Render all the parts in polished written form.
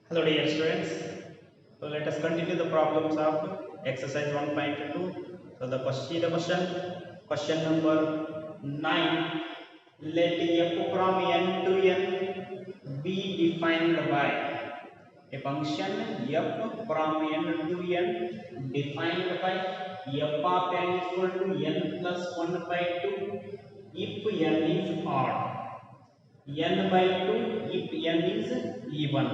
Hello dear students. So let us continue the problems of exercise 1.2. So question number 9. Let f from n to n be defined by a function f from n to n defined by f of n is equal to n plus 1 by 2 if n is odd, n by 2 if n is even.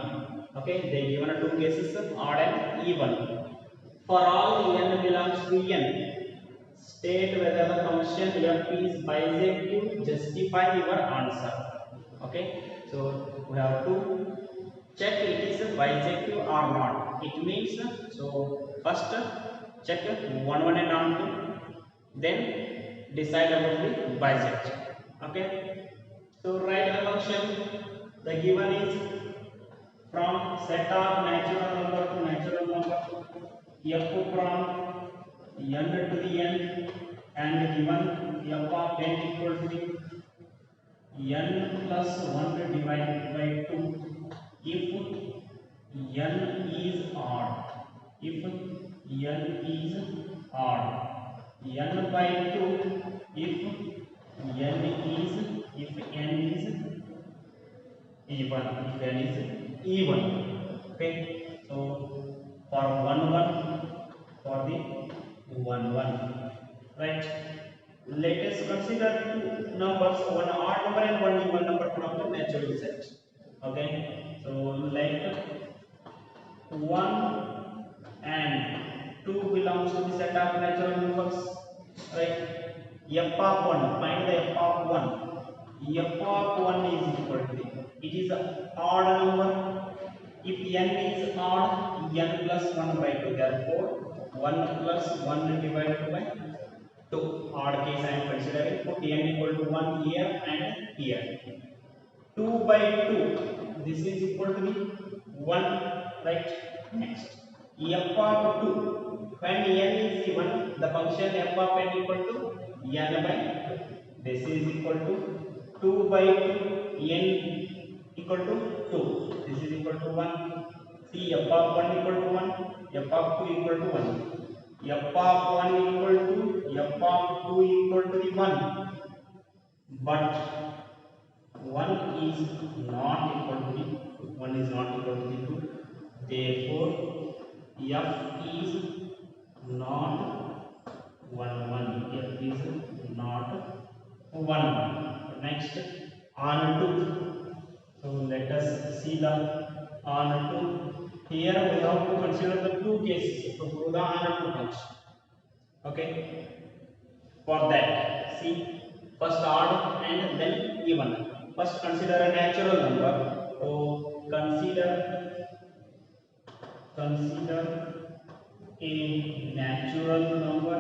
Okay, they given two cases, odd and even. For all n belongs to n, state whether the function f is bisective. Justify your answer. Okay, so we have to check it is bisective or not. It means, so first check one and on two, then decide about the bisect. Okay, so write the function. The given is from set of natural number to natural number f from n to the n, and given f of n equal to n plus 1 divided by 2 if n is odd. If n is odd, n by 2 if n is even. If n is even. Okay, so for 1 for the 1 right. Let us consider two numbers, one odd number and one even number from the natural set. Okay, so like 1 and 2 belongs to the set of natural numbers, right? F of 1, find the f of 1. F of 1 is equal to, it is an odd number. If n is odd, n plus 1 by 2, therefore 1 plus 1 divided by 2. Odd case I am considering. Put n equal to 1 here and here. 2 by 2, this is equal to the 1, right? Next, f of 2, when n is even, the function f of n equal to n by 2. This is equal to 2 by 2, n equal to 2. This is equal to 1. See, f of 1 equal to 1, f of 2 equal to 1. F of 1 equal to f of 2 equal to the 1. But 1 is not equal to the 1 is not equal to the 2. Therefore, f is not 1. F is not 1. Next, on 2. So let us see the on 2. Here we have to consider the two cases to prove the on 2 function. Okay. For that, see, first odd and then even. First consider a natural number. So consider a natural number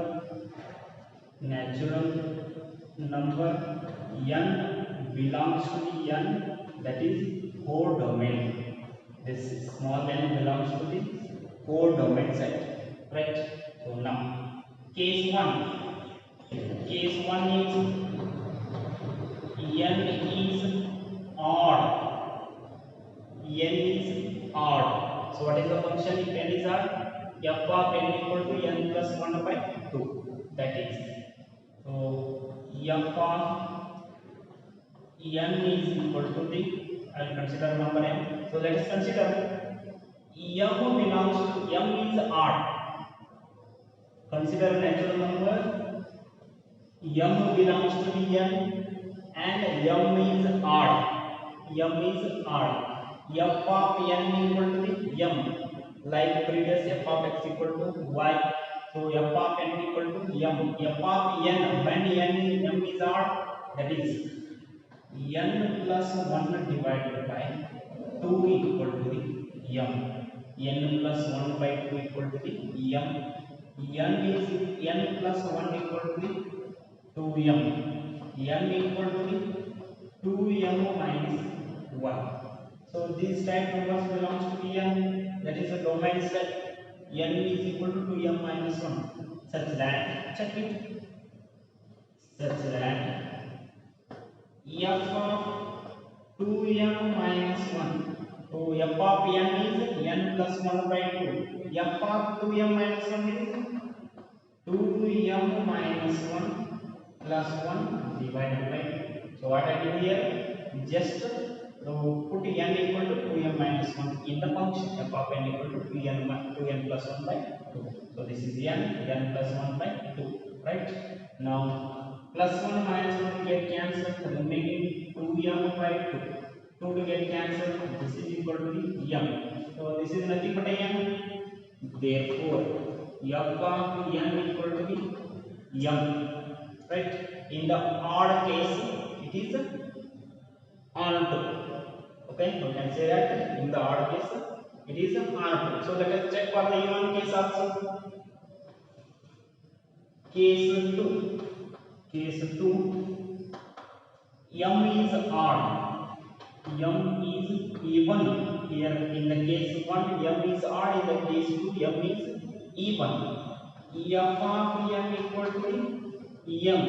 n belongs to the n, that is codomain. This small n belongs to the codomain set, right? So now case 1 is n is odd. N is odd. So what is the function if n is odd? F of n equal to n plus 1 by 2. That is, so f of n is equal to the, I will consider number m. So let us consider m belongs to, m is odd. Consider natural number, m belongs to the n and m is odd. M is odd. F of n equal to the m, like previous f of x equal to y. So f of n equal to m. F of n, when m is odd, that is n plus 1 divided by 2 equal to the m. N plus 1 by 2 equal to the m. N is n plus 1 equal to the 2m. M equal to the 2m minus 1. So these type numbers belongs to the n, that is a domain set. N is equal to 2m minus 1, such that, check it, such that f of 2m minus 1. So f of n is n plus 1 by 2. F of 2m minus 1 is 2m minus 1 plus 1 divided by 2. So what I do here? Just put n equal to 2m minus 1 in the function. F of n equal to 2n plus 1 by 2. So this is n plus 1 by 2. Right? Now plus 1 minus 1 get cancelled, remaining 2m by 2. 2 to get cancelled, this is equal to the m. So this is nothing but a m. Therefore, f of n equal to the m. Right? In the odd case, it is onto. Okay, we can say that in the odd case, it is onto. So let us check for the even case also. Case 2. Case 2. M is odd. M is even. Here in the case 1, M is odd. In the case 2, M is even. F of n equal to m.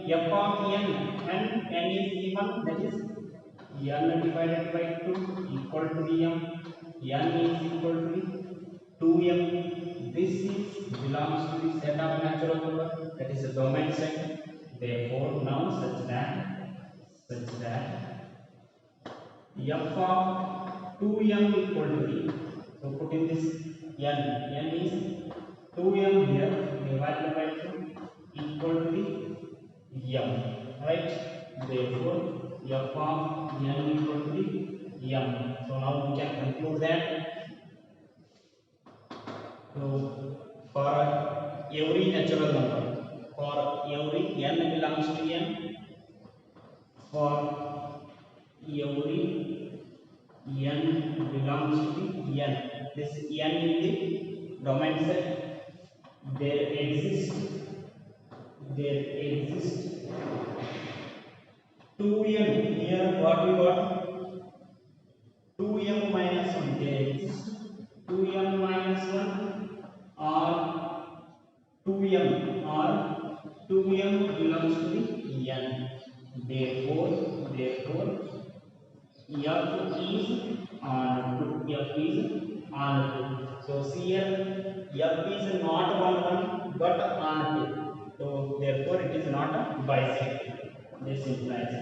F of n and n is even. That is n divided by 2 equal to the m. N is equal to 2m. This is belongs to the set of natural number. That is a domain set. Therefore, now such that f of 2m equal to the, so put in this n is 2m here divided by 2 equal to the m, right? Therefore f of n equal to the m. So now we can conclude that, so for every natural number, for every n belongs to n, for every n belongs to n, this n in the domain set, there exists 2m. Here what we got? 2m minus 1. There exists 2m minus 1 or 2m belongs to the n. Therefore f is on 2. So see here, f is not 1 but on 2. So therefore it is not a bisected. This implies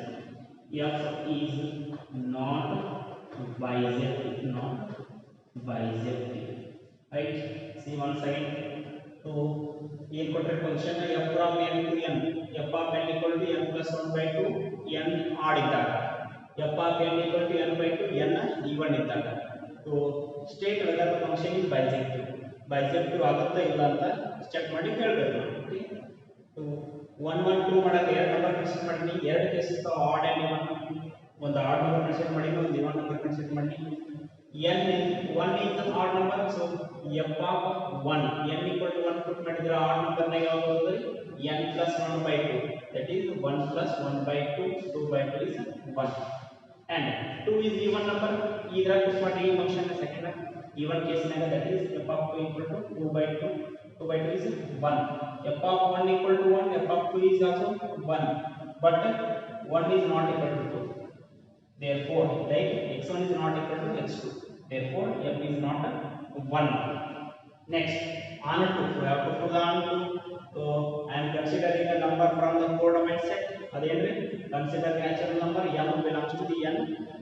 f is not bisected. Right? See once again. So here quadrant function f from n to n. F of n equal to n plus 1 by 2 n odd iddaaga. F of n equal to n by 2 n even iddaaga. So state whether the function is bisected. Bisected ಆಗುತ್ತಾ ಇಲ್ಲ ಅಂತ check ಮಾಡಿ ಹೇಳಬೇಕು. So 1 1 2 ಮಾಡಕ್ಕೆ ಎರಡು number consider ಮಾಡಿ, ಎರಡು case ಇತ್ತು ಆಡ್ ಅಂಡ್ ಇವನ್. ಒಂದು ಆಡ್ ನಂಬರ್ ಕನ್ಸಿಡರ್ ಮಾಡಿ, ಒಂದು ಇವನ್ ನಂಬರ್ ಕನ್ಸಿಡರ್ ಮಾಡಿ. n is 1 is the odd number, so f of 1 n equal to 1 put ಮಾಡಿದ್ರೆ odd number ನ ಯಾವುದು ಬರುತ್ತೆ? n plus 1 by 2, that is 1 plus 1 by 2, 2 by 2 is 1, and 2 is even number. ಇದರ put ಮಾಡಿ ಈ function ನ second even case ನಾಗ, that is f of 2 equal to 2 by 2, 2 by 2 is 1. f of 1 equal to 1, f of 2 is also 1, but 1 is not equal to 2. Therefore, like x1 is not equal to x2. Therefore, f is not 1. Next, on 2. We have to put on 2. So, I am considering a number from the codomain set. Adendre, consider natural number m belongs to the n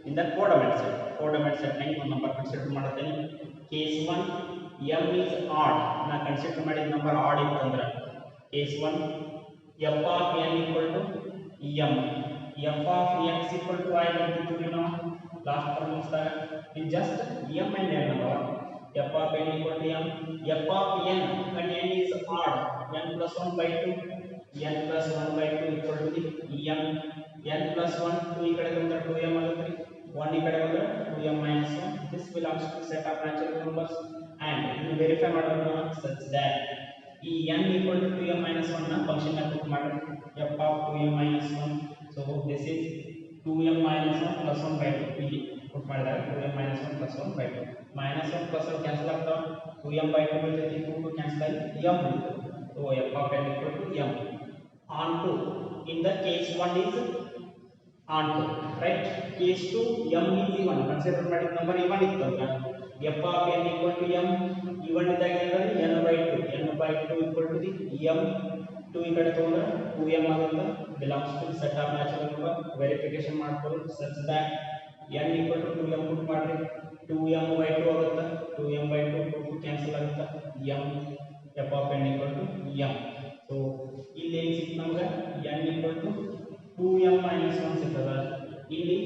in the codomain set. Codomain set name one number consider ಮಾಡುತ್ತೇನೆ. Case 1, m is odd. Na consider ಮಾಡಿದ number odd ಇತ್ತಂದ್ರೆ. Case 1, f of n equal to m. f of x equal to I ಬರ್ತಿತ್ತು ನಾವು last problems ದಾಗ. It just m and n number. f of n equal to m. f of n and n is odd. n plus 1 by 2. n plus 1 by 2 equal to the m. n plus 1 2 ಈ ಕಡೆ ಬಂದ್ರೆ 2m ಆಗುತ್ತೆ. 1 ಈ ಕಡೆ ಬಂದ್ರೆ 2m minus 1. This belongs to set of natural numbers, and you verify ಮಾಡೋಣ such that ಈ n equal to 2m minus 1 ನ ಫಂಕ್ಷನ್ ನ ಪುಟ್ ಮಾಡಿ f of 2m minus 1. So this is 2m minus 1 plus 1 by 2. ಇಲ್ಲಿ put ಮಾಡಿದಾಗ 2m minus 1 plus 1 by 2. minus 1 plus 1 cancel ಆಗ್ತಾವ. 2m by 2 ಬರ್ತೈತಿ, 2 cancel ಆಗಿ m ಉಳಿತು. So f of n equal to m. On 2, in the case 1 is onto, right? Case 2, m is even. Consider ಮಾಡಿದ number even ಇತ್ತಲ್ಲ, f of n equal to m, even ಇದ್ದಾಗ ಏನಂದ್ರೆ n by 2, n by 2 equal to the m, 2 ಈ ಕಡೆ ತಗೊಂಡ್ರೆ 2m ಆಗುತ್ತೆ, belongs to set of natural number. Verification ಮಾಡ್ಕೊಳ್ಳಿ such that n equal to 2m put ಮಾಡ್ರಿ, 2m by 2 ಆಗುತ್ತೆ, 2m by 2 2 cancel ಆಗುತ್ತೆ, m f of n equal to m. So ಇಲ್ಲಿ ಏನು ಸಿಕ್ತು ನಮಗೆ, n equal to 2m minus 1 ಸಿಗ್ತದ, ಇಲ್ಲಿ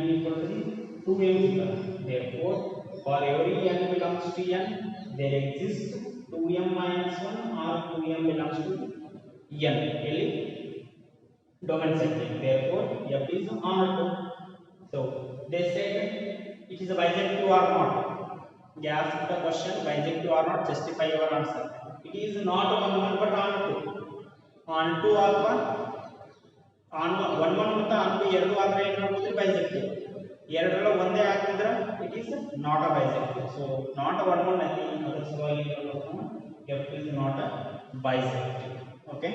n equal to 2m ಸಿಗ್ತದ. Therefore for every n belongs to n there exists 2m minus 1 or 2m belongs to n ಇಲ್ಲಿ domain setting. Therefore f is R2. So they said it is a bisective or not. They asked the question bisective or not, justify your answer. It is not on 1 but on 2. On 2 ಅಥವಾ on 1 1 ಮತ್ತು on 2 ಎರಡು ಆದ್ರೆ ಏನು ಮಾಡ್ಬೋದು, bisective. ಎರಡರಲ್ಲ ಒಂದೇ ಆಗಿದ್ರೆ it is not a bisective. So not a 1 1 nothing, ಅದರ ಸಲುವಾಗಿ f is not a bisective. Okay.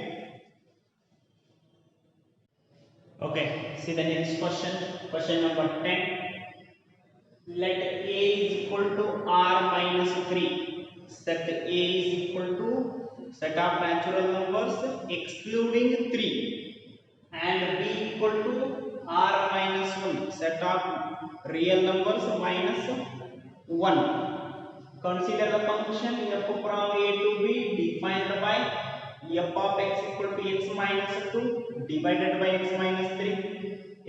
Okay, see the next question, question number 10. Let a is equal to r minus 3. Set a is equal to set of natural numbers excluding 3 and b equal to r minus 1 set of real numbers minus 1. Consider the function f from a to b defined by f of x equal to x minus 2 divided by x minus 3,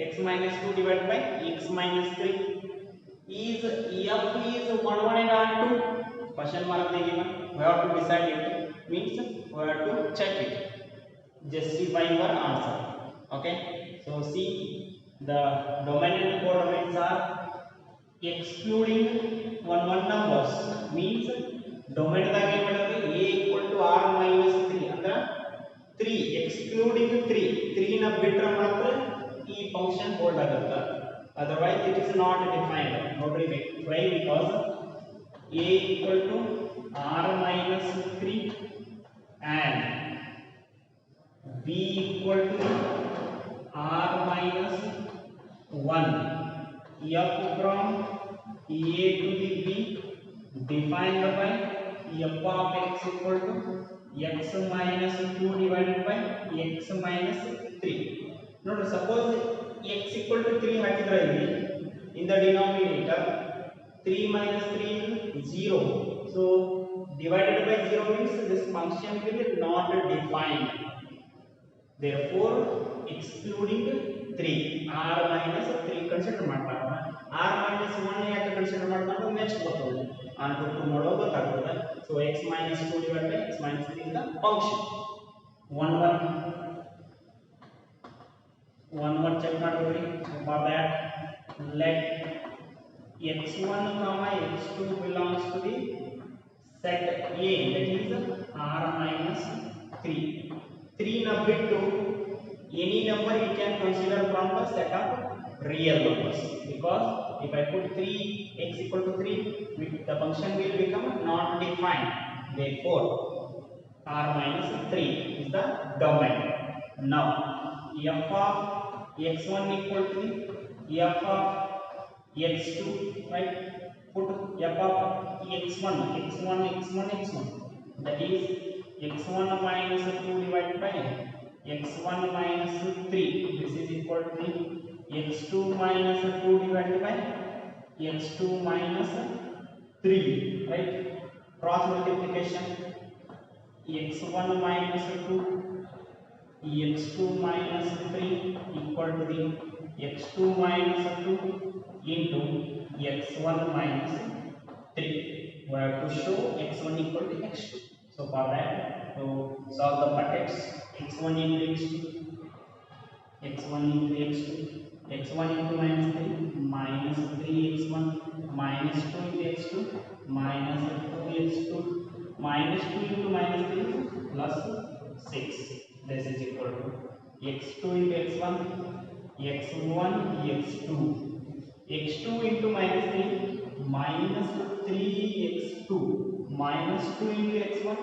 x minus 2 divided by x minus 3. Is f is 1 1 and on 2? Question mark they given. We have to decide it. Means we have to check it. Justify your answer. Okay. So see the domain and codomains are excluding 1 1 numbers. Means domain ದಾಗ ಏನು ಮಾಡಿದ್ರೆ a equal to r minus 3 ಅಂದ್ರೆ 3 excluding 3 3 ನ ಬಿಟ್ರೆ ಮಾತ್ರ ಈ function hold ಆಗುತ್ತೆ, otherwise it is not defined. ನೋಡ್ರಿ why, because a equal to r minus 3 and b equal to r minus 1. f from a to the b defined by f of x equal to x minus 2 divided by x minus 3. Notice suppose x equal to 3 ಹಾಕಿದ್ರೆ ಇಲ್ಲಿ in the denominator 3 minus 3 is 0. So divided by 0 means this function will not defined. Therefore excluding 3 r minus 3 consider ಮಾಡ್ತಾರೆ. r minus 1 ಯಾಕೆ consider ಮಾಡ್ತಾರೆ next ಗೊತ್ತಾಗುತ್ತೆ, on 2 ಮಾಡೋ ಗೊತ್ತಾಗುತ್ತೆ. So x minus 2 divided by x minus 3 is the function. 1 1 check ಮಾಡ್ತೀವಿ. So for that let x1 comma x2 belongs to the set a, that is r minus 3. 3 na bittu any number you can consider from the set of real numbers, because if I put 3 x equal to 3 the function will become not defined. Therefore r minus 3 is the domain. Now f of x1 equal to f of x2, right? Put f of x1 that is x1 minus 2 divided by x1 minus 3. This is equal to x2 minus 2 divided by x2 minus 3, right? Cross multiplication x1 minus 2 x2 minus 3 equal to the x2 minus 2 into x1 minus 3. We have to show x1 equal to x2. So for that, to solve the brackets, x1 into x2, x1 into x2, x1 into minus 3 minus 3x1 minus 2 into x2 minus 2x2 minus 2 into minus 3 plus 6. This is equal to x2 into x1 x1 x2 x2 into minus 3 minus 3x2 minus 2 into x1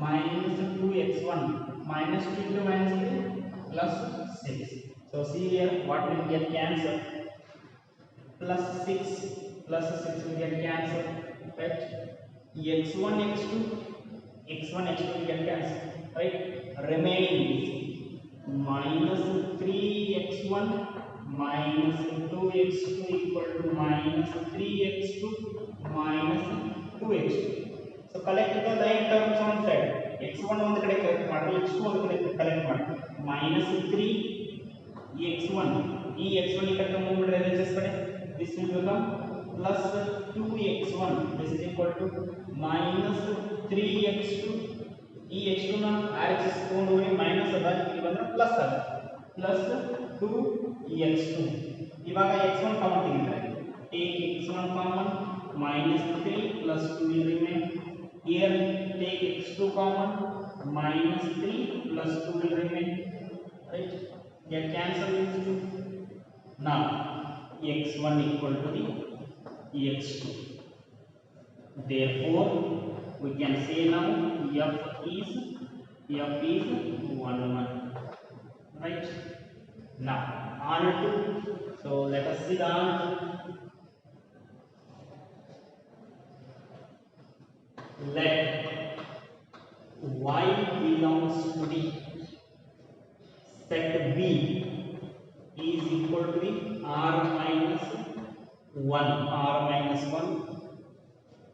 minus 2x1 minus 2 into minus 3 plus 6. So see here, what will get cancelled? Plus 6 will get cancelled, right? X1, X2 will get cancelled, right? Remaining is minus 3x1 minus 2x2 equal to minus 3x2 minus 2x2. So collect the like terms on side. X1 on the collect x2 on the collect minus 3 x1. x1 equal to move this will become plus 2x1. This is equal to minus 3x2. x2 na RHS ತಗೊಂಡು minus ಅದ ಇಲ್ಲಿ ಬಂದ್ರೆ plus ಅದ plus 2x2. ಇವಾಗ x1 common ತೆಗಿದ್ರೆ take x1 common minus 3 plus 2 will remain. Here take x2 common minus 3 plus 2 will remain, right? Get cancel these two. Now x1 equal to the x2. Therefore we can say now f is 1 1, right? Now on to, so let us see the answer. Let y belongs to the set B is equal to the r minus 1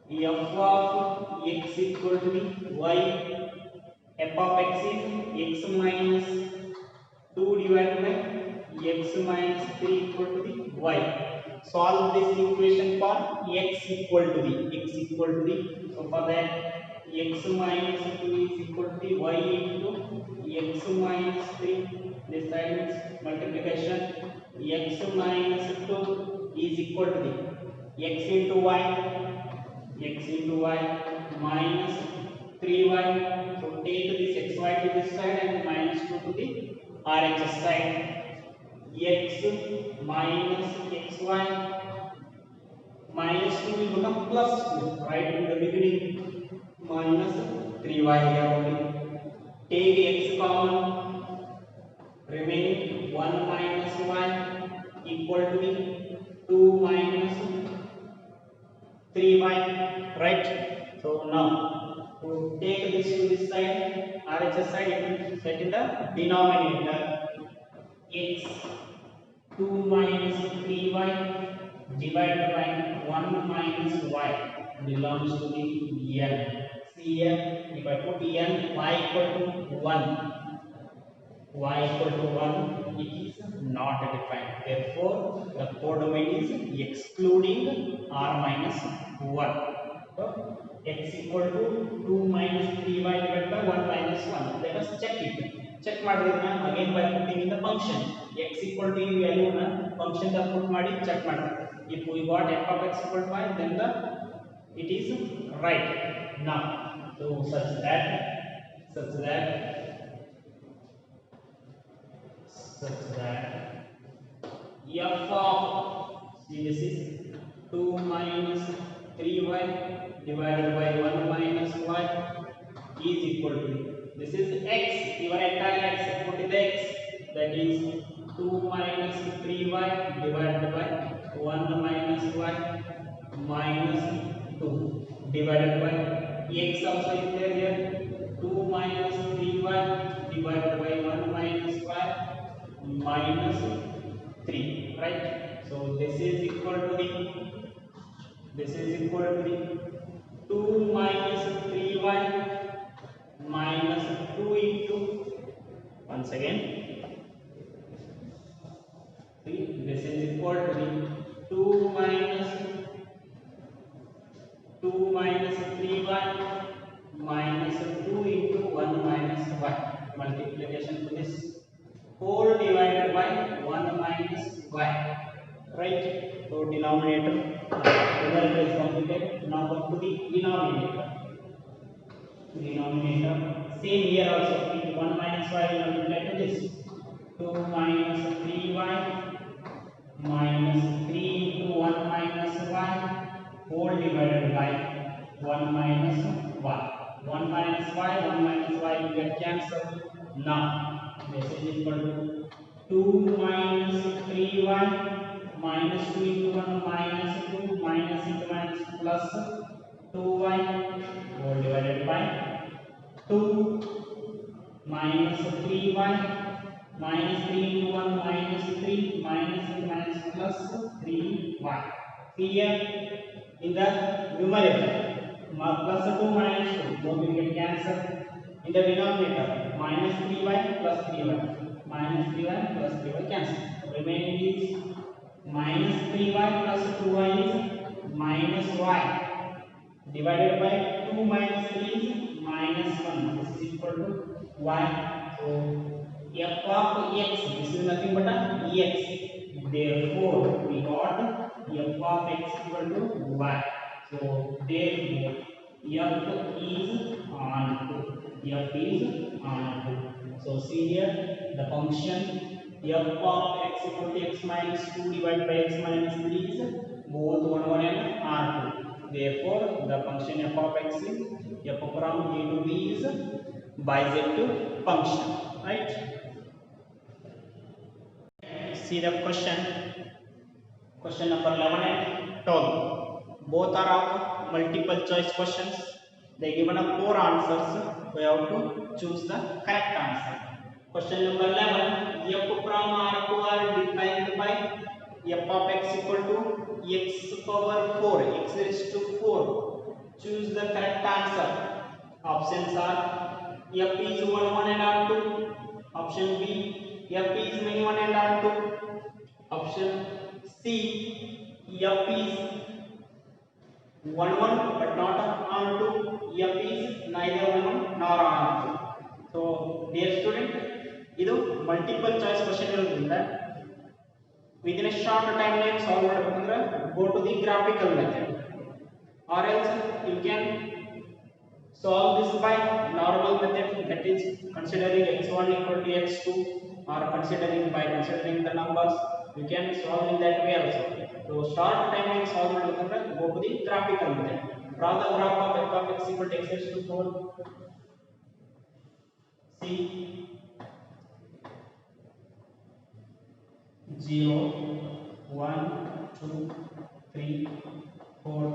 f of x equal to the y, f of x is x minus 2 divided by x minus 3 equal to the y. Solve this equation for x equal to the, so for that x minus 2 is equal to the y into x minus 3. This side is multiplication. X minus 2 is equal to the x into y minus 3y. So take this xy to this side and minus 2 to the RHS side. X minus xy minus 2 will become plus 2, right in the beginning, minus 3y here only. Take x common, remaining 1 minus y equal to the 2 minus 3y, right? So now to take this to this side, RHS side, it will set in the denominator. X 2 minus 3y divided by 1 minus y belongs to the n. See here, if I put n, y equal to 1, it is not defined. Therefore, the codomain is excluding r minus 1. So, x equal to 2 minus 3y divided by 1 minus 1. Let us check it. Check ಮಾಡಿದ್ರನ್ನ again by putting in the function. X equal to value na function da put ಮಾಡಿ check ಮಾಡಿ. If we got f of x equal to 5, then it is right. Now, so such that f of, see this is 2 minus 3y divided by 1 minus y is equal to, this is x, your entire x, put in the x, that is 2 minus 3y divided by 1 minus y minus 2 divided by x also is there here, 2 minus 3y divided by 1 minus y minus 3, right? So this is equal to the 2 minus 3y minus 2 into, once again, see, this is equal to the 2 minus 3y minus 2 into 1 minus y, multiplication to this whole divided by 1 minus y, right? So denominator, numerator is completed. Now come to the denominator. Same here also, with 1 minus y multiplied to this, 2 minus 3y minus 3 into 1 minus y whole divided by 1 minus y. 1 minus y will get cancelled. Now this is equal to 2 minus 3y minus 2 into 1 minus 2 minus into minus plus 2y whole divided by 2 minus 3y minus 3 into 1 minus 3 minus into minus plus 3y. See here in the numerator plus 2 minus 2 both will get cancelled. In the denominator minus 3y plus 3y minus 3y plus 3y cancel. Remaining is minus 3y plus 2y is minus y divided by 2 minus 3 is minus 1. This is equal to y. So f of x, this is nothing but a x. Therefore we got f of x equal to y. So therefore f is onto. F is onto. So see here the function f of x equal to x minus 2 divided by x minus 3 is both 1 1 and r2. Therefore the function f of x is f from a to b is bijective function, right? See the question number 11 and 12. Both are of multiple choice questions. They given up 4 answers. We have to choose the correct answer. Question number 11. F from R to R defined by f of x equal to x power 4, x raised to 4. Choose the correct answer. Options are f is 1 1 and R2. Option B, f is many 1 and R2. Option C, f is 1 1 but not R2. F is neither 1 1 nor R2. So dear student, ಇದು multiple choice question ಇರೋದ್ರಿಂದ within a short time ನಲ್ಲಿ solve ಮಾಡಬೇಕಂದ್ರೆ go to the graphical method, or else you can solve this by normal method, that is considering x1 equal to x2, or considering the numbers. You can solve in that way also. So short time ನಲ್ಲಿ solve ಮಾಡಬೇಕಂದ್ರೆ go to the graphical method. Draw the graph of f of x equal to x raised to 4. See 0 1 2 3 4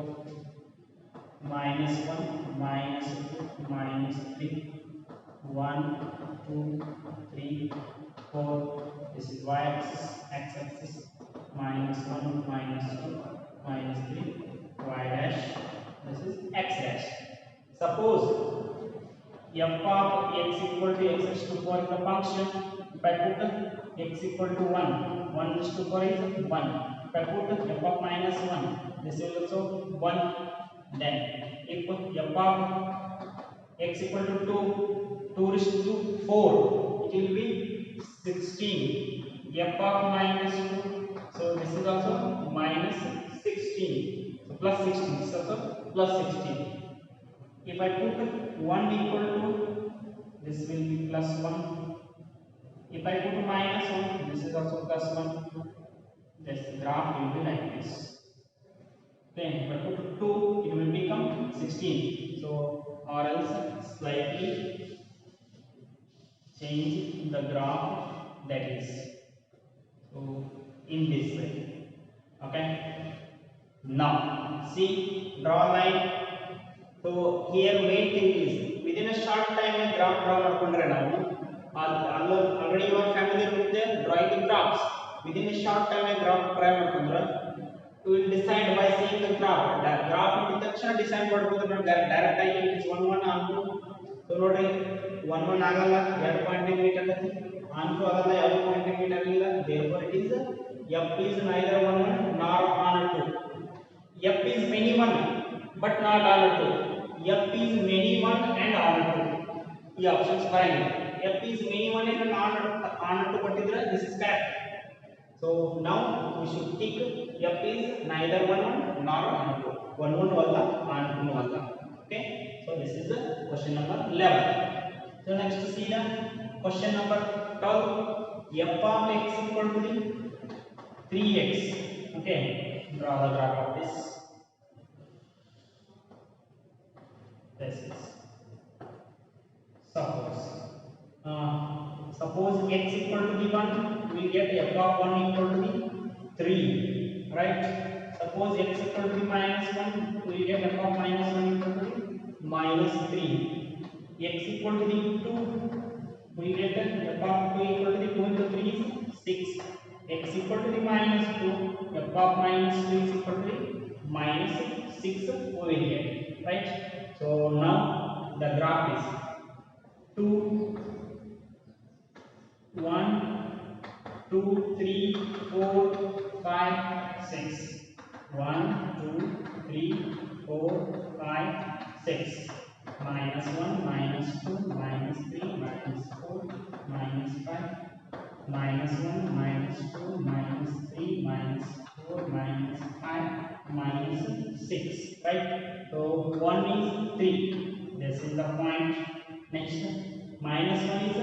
minus 1 minus 2 minus 3 1 2 3 4. This is y axis, x axis minus 1 minus 2 minus 3 y dash. This is x dash. Suppose f of x equal to x raised to 4 is the function. If I put x equal to 1, 1 raised to 4 is 1. If I put f of minus 1, this is also 1. Then if f of x equal to 2, 2 raised to 4, it will be 16. F of minus 2, so this is also minus 16. So plus 16, this is also plus 16. If I put 1 equal to, this will be plus 1. If I put minus 1, this is also plus 1. This graph will be like this. Then if I put 2, it will become 16. So or else slightly change the graph, that is so in this way. Okay, now see, draw line. So here main thing is within a short time a graph draw ಮಾಡ್ಕೊಂಡ್ರೆ ನಾವು already you are familiar with the drawing the graphs. Within a short time a graph try ಮಾಡ್ಕೊಂಡ್ರೆ we will decide by seeing the graph. The graph ನೋಡಿದ ತಕ್ಷಣ decide ಮಾಡಬಹುದು ನಾವು direct ಆಗಿ it is 1 1 onto. So ನೋಡ್ರಿ 1 1 ಆಗಲ್ಲ, 2 point metre ಆಗತ್ತೆ, onto ಆಗಲ್ಲ, ಯಾವ ಪಾಯಿಂಟ್ ಮೀಟರ್ ಇಲ್ಲ. Therefore it is f is neither 1 1 nor onto. F is many 1 but not onto. F is many 1 and onto. ಈ ಆಪ್ಷನ್ಸ್ ಬರಂಗಿಲ್ಲ. F is many 1 and onto ಕೊಟ್ಟಿದ್ರೆ this is correct. So now we should tick f is neither 1 1 nor onto. 1 1 walla onto walla. Okay, so this is the question number 11. So next to see the question number 12. F of x equal to 3x. Okay, draw the graph of this. This is suppose x equal to 1, we get f of 1 equal to the 3, right? Suppose x equal to the minus 1, we get f of minus 1 equal to the minus 3. X equal to the 2, we get f of 2 equal to the 2 into 3 is 6. X equal to the minus 2, f of minus 2 is equal to the minus 6 over here, right? So now the graph is 2, 1, 2, 3, 4, 5, 6. 1, 2, 3, 4, 5, 6. Minus 1, minus 2, minus 3, minus 4, minus 5, minus 1, minus 2, minus 3, minus 4, minus 5, minus 6. Right? So 1 is 3. This is the point. Next, minus 1 is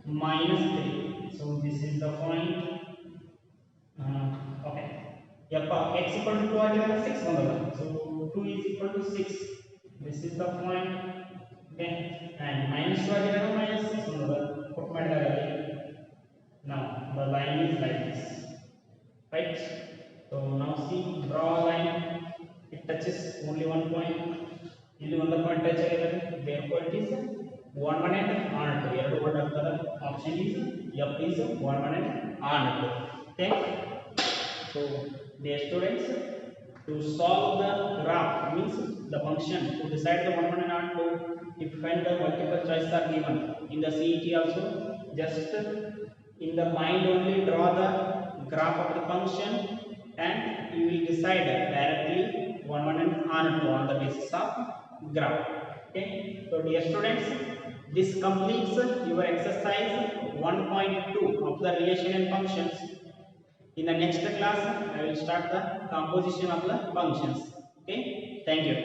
minus 3. So this is the point. Okay. X equal to 2 ಆಗಿದ್ರೆ 6 ಬಂದಲ್ಲ. So 2 is equal to 6. This is the point. Okay. And minus 2 ಆಗಿದ್ರೆ minus 6 ಬಂದಲ್ಲ. Put ಮಾಡಿದಾಗ now the line is like this, right? So now see, draw a line. It touches only one point. ಇಲ್ಲಿ ಒಂದು point touch ಆಗಿದೆ, therefore it is 1 1 and on 2 ಎರಡು word ಆಗ್ತದೆ. Option is F is 1 1 and on 2. Okay. So dear students, to solve the graph means the function, to decide the 1 1 and on 2, if when the multiple choices are given in the CET also, just in the mind only draw the graph of the function and you will decide directly 1 1 and on 2 on the basis of graph. Okay. So dear students, this completes your exercise 1.2 of the relation and functions. In the next class I will start the composition of the functions. Okay. Thank you.